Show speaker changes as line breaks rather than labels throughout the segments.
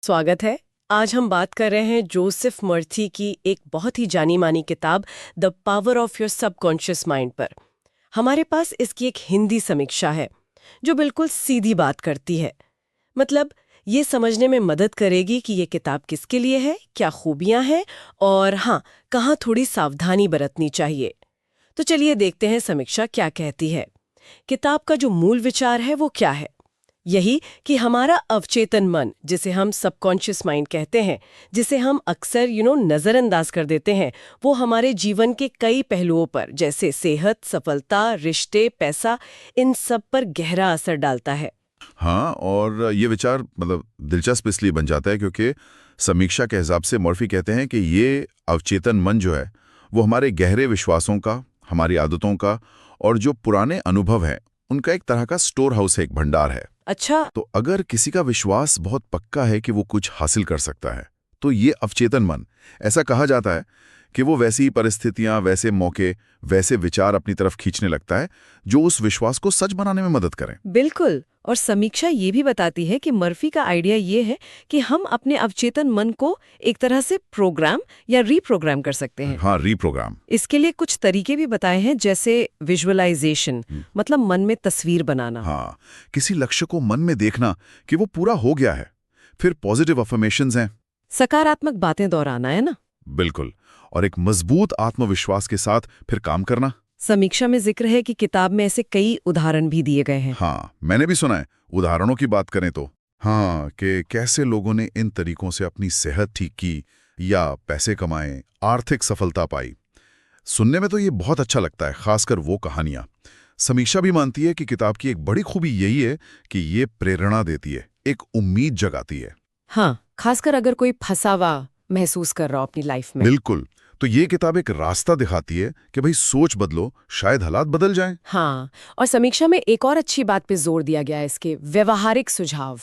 स्वागत है। आज हम बात कर रहे हैं जोसेफ मर्फी की एक बहुत ही जानी मानी किताब the power of your subconscious mind पर। हमारे पास इसकी एक हिंदी समीक्षा है जो बिल्कुल सीधी बात करती है। मतलब ये समझने में मदद करेगी कि ये किताब किसके लिए है, क्या खूबियां हैं और हाँ, कहाँ थोड़ी सावधानी बरतनी चाहिए। तो चलिए देखते हैं समीक्षा क्या कहती है। किताब का जो मूल विचार है वो क्या है? यही कि हमारा अवचेतन मन, जिसे हम सबकॉन्शियस माइंड कहते हैं, जिसे हम अक्सर नज़रअंदाज कर देते हैं, वो हमारे जीवन के कई पहलुओं पर जैसे सेहत, सफलता, रिश्ते, पैसा, इन सब पर गहरा असर डालता है।
हाँ, और ये विचार दिलचस्प इसलिए बन जाता है क्योंकि समीक्षा के हिसाब से मर्फी कहते हैं कि ये अवचेतन मन जो है वो हमारे गहरे विश्वासों का, हमारी आदतों का और जो पुराने अनुभव हैं उनका एक तरह का स्टोर हाउस है, एक भंडार है।
अच्छा।
तो अगर किसी का विश्वास बहुत पक्का है कि वो कुछ हासिल कर सकता है तो ये अवचेतन मन, ऐसा कहा जाता है कि वो वैसी परिस्थितियां, वैसे मौके, वैसे विचार अपनी तरफ खींचने लगता है जो उस विश्वास को सच बनाने में मदद करें।
बिल्कुल। और समीक्षा ये भी बताती है कि मर्फी का आइडिया ये है कि हम अपने अवचेतन मन को एक तरह से प्रोग्राम या रीप्रोग्राम कर सकते हैं।
हाँ, रीप्रोग्राम।
इसके लिए कुछ तरीके भी बताए हैं, जैसे विजुअलाइजेशन, मतलब मन में तस्वीर बनाना।
हाँ, किसी लक्ष्य को मन में देखना कि वो पूरा हो गया है। फिर पॉजिटिव अफर्मेशंस हैं,
सकारात्मक बातें दोहराना, है ना?
बिल्कुल। और एक मजबूत आत्मविश्वास के साथ फिर काम करना।
समीक्षा में जिक्र है कि किताब में ऐसे कई उदाहरण भी दिए गए हैं।
हाँ, मैंने भी सुना है। उदाहरणों की बात करें तो हाँ, कि कैसे लोगों ने इन तरीकों से अपनी सेहत ठीक की या पैसे कमाए, आर्थिक सफलता पाई। सुनने में तो ये बहुत अच्छा लगता है, खासकर वो कहानियां। समीक्षा भी मानती है कि किताब की एक बड़ी खूबी यही है कि ये प्रेरणा देती है, एक उम्मीद जगाती है।
हाँ, खासकर अगर कोई फंसा हुआ महसूस कर रहा हो अपनी लाइफ में।
बिल्कुल। तो ये किताब एक रास्ता दिखाती है कि भाई सोच बदलो, शायद हालात बदल जाएं।
हाँ, और समीक्षा में एक और अच्छी बात पे जोर दिया गया है, इसके व्यवहारिक सुझाव।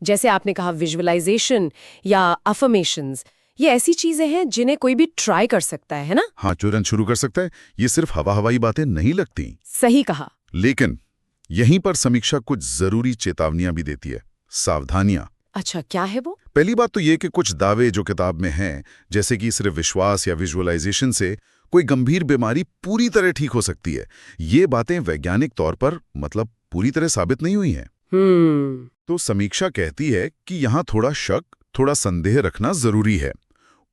जैसे आपने कहा, विजुअलाइजेशन या अफर्मेशंस, ये ऐसी चीजें हैं जिन्हें कोई भी ट्राई कर सकता है ना?
हाँ, तुरंत शुरू कर सकता है। ये सिर्फ हवा हवाई बातें नहीं लगती।
सही कहा।
लेकिन यहीं पर समीक्षा कुछ जरूरी चेतावनियां भी देती है, सावधानियां।
अच्छा, क्या है वो?
पहली बात तो ये कि कुछ दावे जो किताब में हैं, जैसे कि सिर्फ विश्वास या विजुअलाइजेशन से कोई गंभीर बीमारी पूरी तरह ठीक हो सकती है, ये बातें वैज्ञानिक तौर पर पूरी तरह साबित नहीं हुई हैं। तो समीक्षा कहती है कि यहाँ थोड़ा शक, थोड़ा संदेह रखना जरूरी है।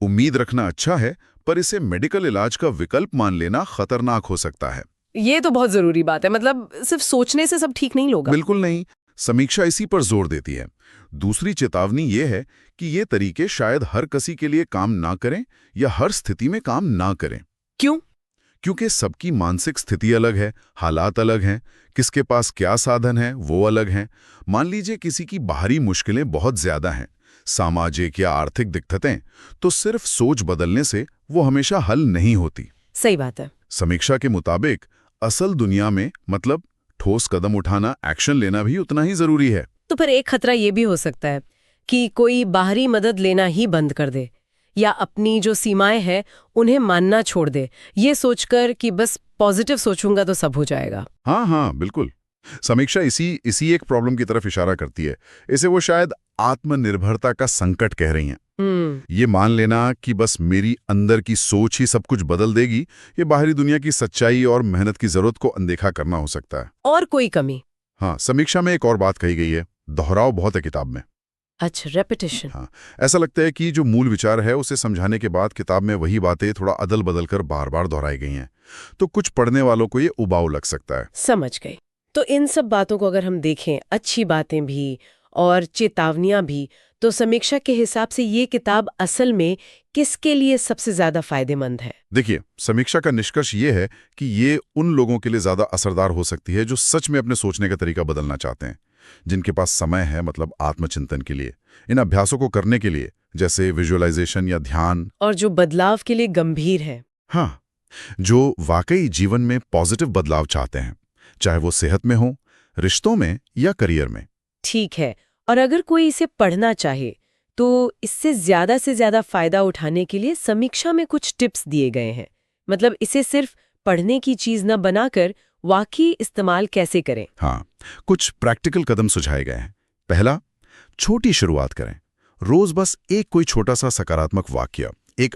उम्मीद रखना अच्छा है, पर इसे मेडिकल इलाज का विकल्प मान लेना खतरनाक हो सकता है।
ये तो बहुत जरूरी बात है। मतलब सिर्फ सोचने से सब ठीक नहीं होगा।
बिल्कुल नहीं। समीक्षा इसी पर जोर देती है। दूसरी चेतावनी ये है कि ये तरीके शायद हर किसी के लिए काम ना करें या हर स्थिति में काम ना करें।
क्यों?
क्योंकि सबकी मानसिक स्थिति अलग है, हालात अलग हैं, किसके पास क्या साधन है वो अलग हैं। मान लीजिए किसी की बाहरी मुश्किलें बहुत ज्यादा हैं, सामाजिक या आर्थिक दिक्कतें, तो सिर्फ सोच बदलने से वो हमेशा हल नहीं होती।
सही बात है।
समीक्षा के मुताबिक असल दुनिया में ठोस कदम उठाना, एक्शन लेना भी उतना ही जरूरी है।
तो फिर एक खतरा ये भी हो सकता है कि कोई बाहरी मदद लेना ही बंद कर दे या अपनी जो सीमाएं हैं उन्हें मानना छोड़ दे, ये सोचकर कि बस पॉजिटिव सोचूंगा तो सब हो जाएगा।
हाँ, बिल्कुल। समीक्षा इसी एक प्रॉब्लम की तरफ इशारा करती है। इसे वो शायद आत्मनिर्भरता का संकट कह रही हैं। ये मान लेना कि बस मेरी अंदर की सोच ही सब कुछ बदल देगी, ये बाहरी दुनिया की सच्चाई और मेहनत की जरूरत को अनदेखा करना हो सकता है।
और कोई कमी?
हाँ, समीक्षा में एक और बात कही गई है, दोहराव बहुत है किताब में।
अच्छा, रेपिटेशन।
हाँ, ऐसा लगता है कि जो मूल विचार है उसे समझाने के बाद किताब में वही बातें थोड़ा अदल बदल कर बार बार दोहराई गई हैं, तो कुछ पढ़ने वालों को ये उबाऊ लग सकता है।
समझ गई। तो इन सब बातों को अगर हम देखें, अच्छी बातें भी और चेतावनियां भी, तो समीक्षा के हिसाब से ये किताब असल में किसके लिए सबसे ज्यादा फायदेमंद है?
देखिए, समीक्षा का निष्कर्ष ये है कि ये उन लोगों के लिए ज्यादा असरदार हो सकती है जो सच में अपने सोचने का तरीका बदलना चाहते हैं, जिनके पास समय है आत्मचिंतन के लिए, इन अभ्यासों को करने के लिए, जैसे विजुअलाइजेशन या ध्यान,
और जो बदलाव के लिए गंभीर है।
हाँ, जो वाकई जीवन में पॉजिटिव बदलाव चाहते हैं, चाहे वो सेहत में हो, रिश्तों में या करियर में।
ठीक है। और अगर कोई इसे पढ़ना चाहे तो इससे ज्यादा फायदा उठाने के लिए समीक्षा में कुछ टिप्स दिए गए हैं। इसे सिर्फ पढ़ने की चीज न बनाकर वाकई इस्तेमाल कैसे करें?
हाँ, कुछ प्रैक्टिकल कदम सुझाए गए हैं। पहला, छोटी शुरुआत करें। रोज बस एक कोई छोटा सा सकारात्मक वाक्य, एक